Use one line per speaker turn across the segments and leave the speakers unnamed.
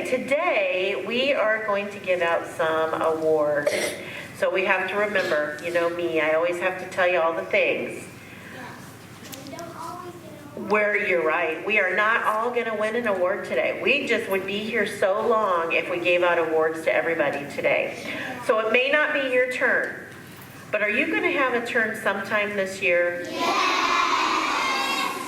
Okay, today we are going to give out some awards. So we have to remember, you know me, I always have to tell you all the things. Where you're right, we are not all going to win an award today. We just would be here so long if we gave out awards to everybody today. So it may not be your turn, but are you going to have a turn sometime this year? Yes.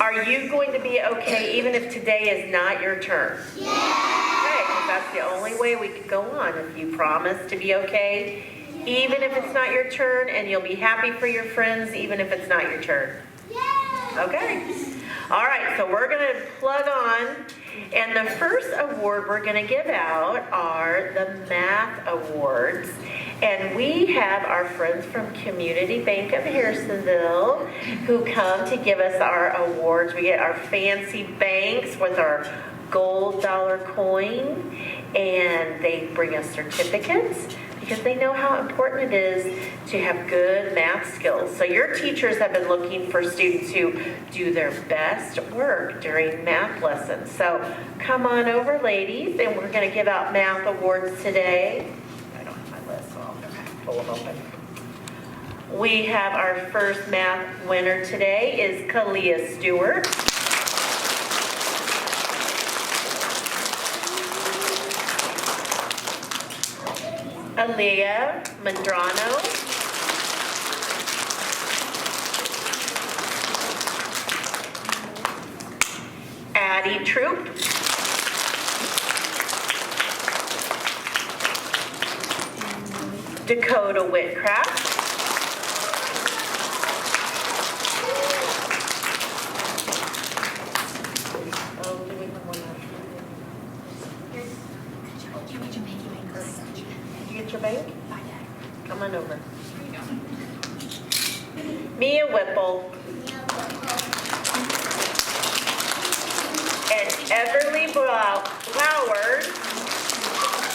Are you going to be okay even if today is not your turn? Yes. Okay, because that's the only way we could go on. If you promise to be okay, even if it's not your turn, and you'll be happy for your friends even if it's not your turn. Yes. Okay. All right, so we're going to plug on, and the first award we're going to give out are the math awards, and we have our friends from Community Bank of Harrisonville who come to give us our awards. We get our fancy banks with our gold dollar coin, and they bring us certificates because they know how important it is to have good math skills. So your teachers have been looking for students who do their best work during math lessons. So come on over, ladies, and we're going to give out math awards today. I don't have my list, so I'll pull them open. We have our first math winner today is Kalia Stewart. Aaliyah Mandrano. Addie Troop. Dakota Whitcraft. Your bank? Come on over. Mia Whipple. And Everly Flowers.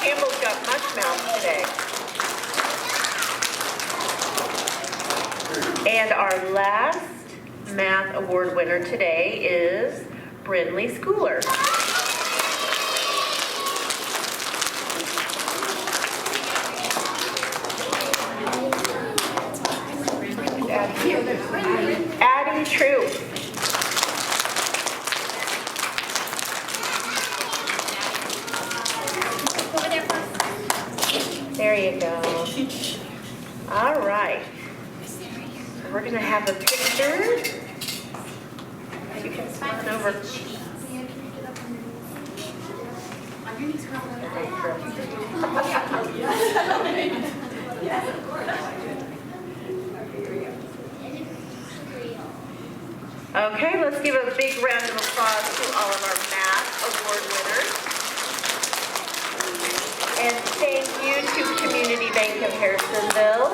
Campbell's got mush mouth today. And our last math award winner today is Brindley Schooler. Addie Troop. There you go. All right. We're going to have a picture. You can sign over. Okay, let's give a big round of applause to all of our math award winners. And thank you to Community Bank of Harrisonville.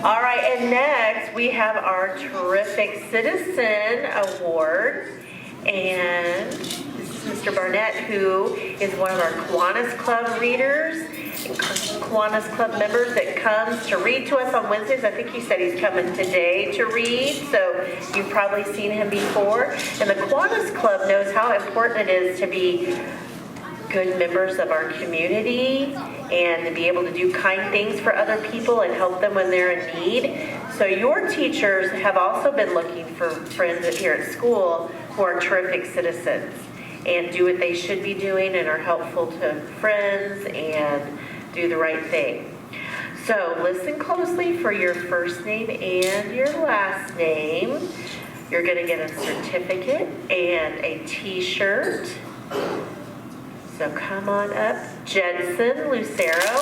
All right, and next we have our Terrific Citizen Award. And Mr. Barnett, who is one of our Kiwanis Club readers, and Kiwanis Club members that comes to read to us on Wednesdays. I think he said he's coming today to read, so you've probably seen him before. And the Kiwanis Club knows how important it is to be good members of our community and to be able to do kind things for other people and help them when they're in need. So your teachers have also been looking for friends here at school who are terrific citizens and do what they should be doing and are helpful to friends and do the right thing. So listen closely for your first name and your last name. You're going to get a certificate and a t-shirt. So come on up. Jensen Lucero.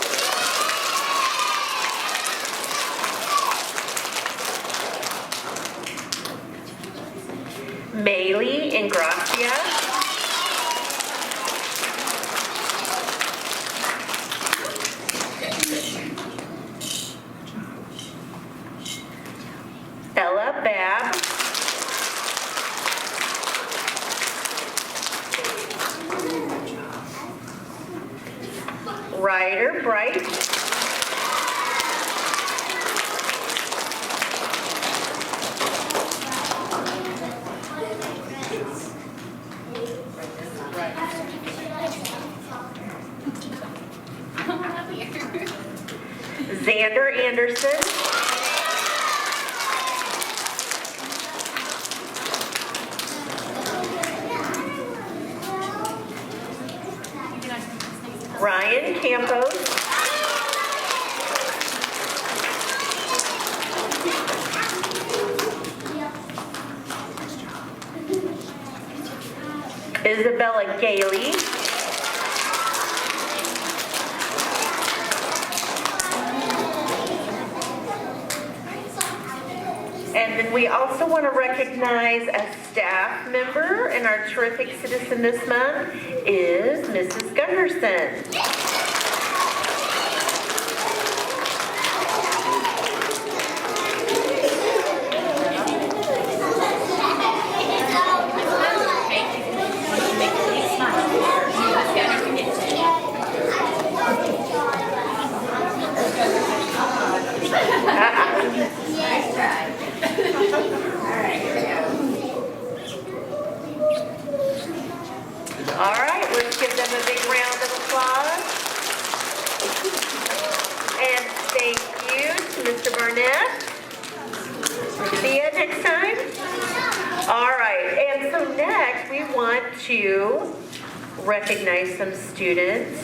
Maylee Ingracia. Ella Babb. Ryder Bright. Anderson. Ryan Campos. Isabella Gailey. And then we also want to recognize a staff member, and our terrific citizen this month is Mrs. Gunderson. All right, let's give them a big round of applause. And thank you to Mr. Barnett. See you next time. All right, and so next we want to recognize some students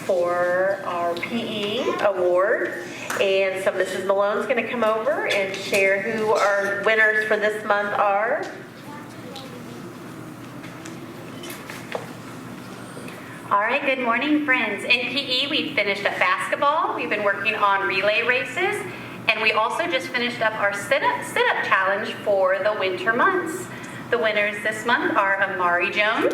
for our PE award. And so Mrs. Malone's going to come over and share who our winners for this month are.
All right, good morning, friends. In PE, we finished up basketball. We've been working on relay races, and we also just finished up our sit-up challenge for the winter months. The winners this month are Amari Jones,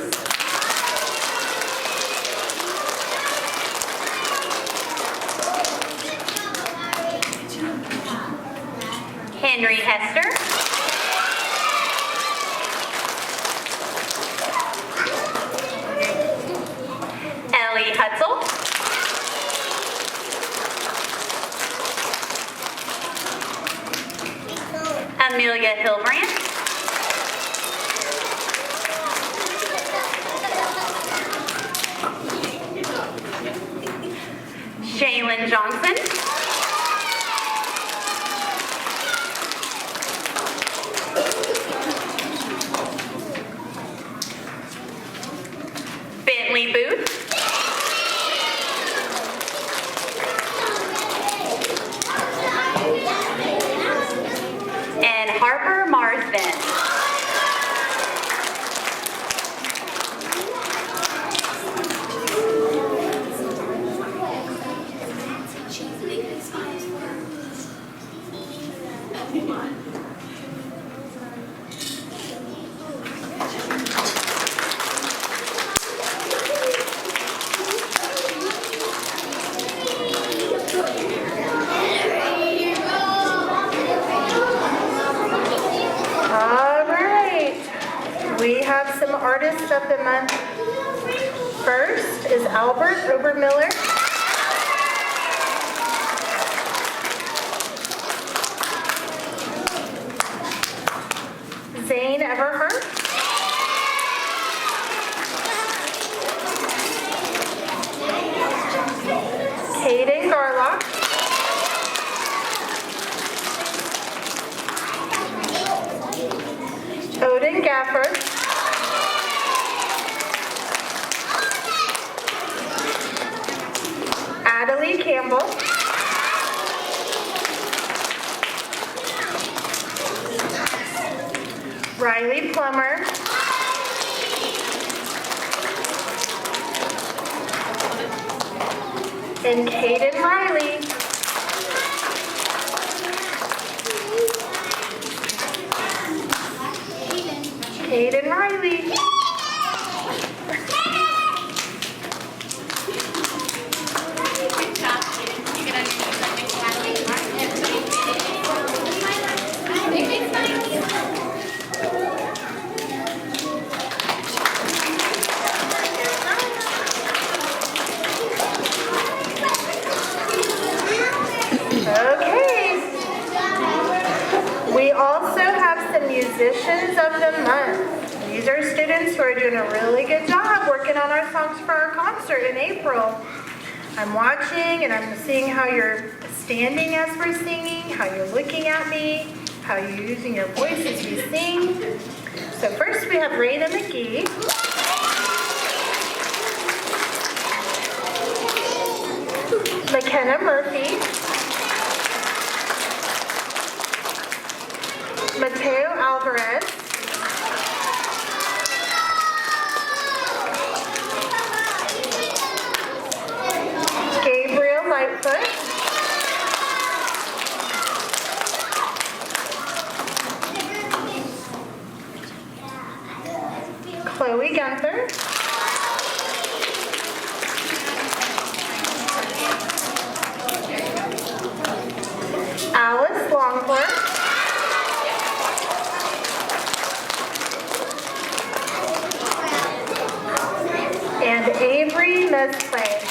Henry Hester, Ellie Hutzel, Amelia Hilbrand, Shaylin Johnson, Bentley Booth, and Harper Marsden.
All right, we have some artists of the month. First is Albert Obermiller. Zane Everhart. Hayden Garlock. Odin Gaffer. Adelie Campbell. Riley Plummer. And Caden Riley. Caden Riley. Okay. We also have some musicians of the month. These are students who are doing a really good job working on our songs for our concert in April. I'm watching and I'm seeing how you're
standing as we're singing, how you're looking at me, how you're using your voice as you sing. So first we have Raina McGee. McKenna Murphy. Mateo Alvarez. Gabriel Lightfoot. Chloe Gunther. Alice Longford. And Avery Mesplay.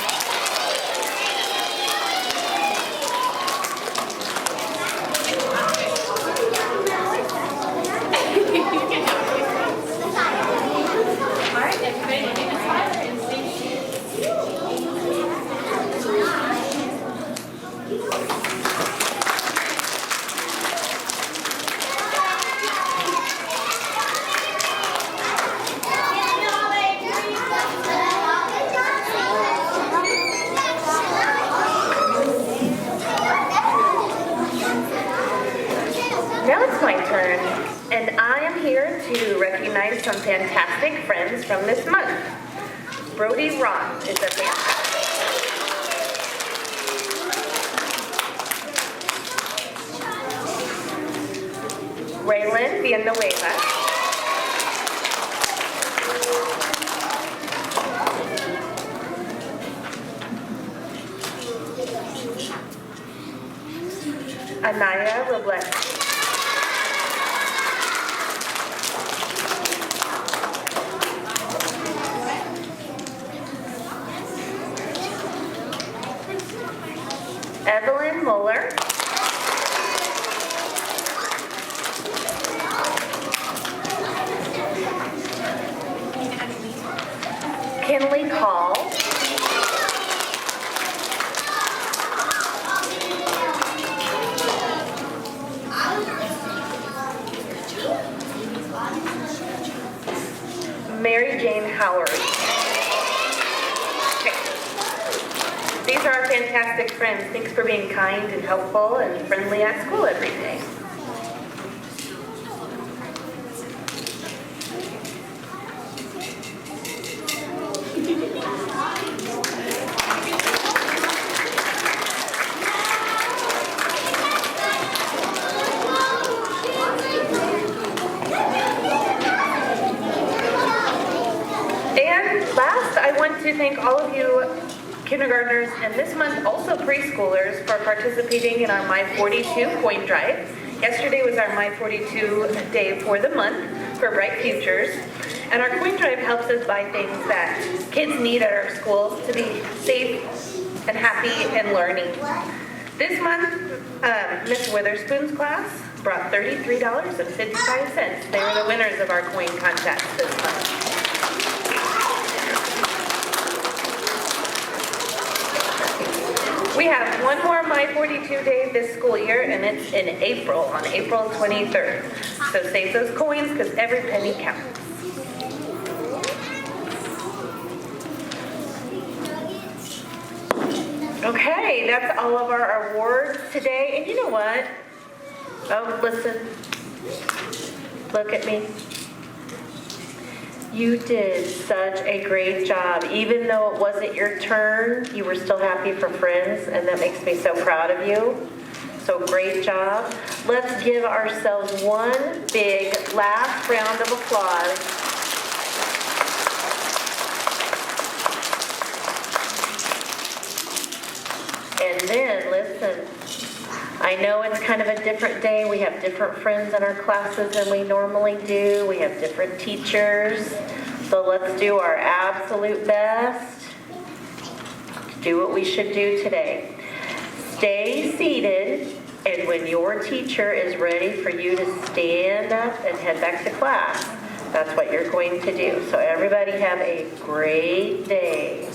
Now it's my turn, and I am here to recognize some fantastic friends from this month. Brody Roth is a fantastic. Raylan Villanueva. Anaya Robles. Evelyn Muller. Kinley Call. Mary Jane Howard. These are our fantastic friends. Thanks for being kind and helpful and friendly at school every day. And last, I want to thank all of you kindergartners, and this month also preschoolers, for participating in our My 42 coin drive. Yesterday was our My 42 day for the month for Bright Futures. And our coin drive helps us buy things that kids need at our schools to be safe and happy and learning. This month, Miss Witherspoon's class brought $33.55. They were the winners of our coin contest this month. We have one more My 42 day this school year, and it's in April, on April 23rd. So save those coins because every penny counts. Okay, that's all of our awards today. And you know what? Oh, listen. Look at me. You did such a great job. Even though it wasn't your turn, you were still happy for friends, and that makes me so proud of you. So great job. Let's give ourselves one big last round of applause. And then, listen, I know it's kind of a different day. We have different friends in our classes than we normally do. We have different teachers. So let's do our absolute best to do what we should do today. Stay seated, and when your teacher is ready for you to stand up and head back to class, that's what you're going to do. So everybody have a great day.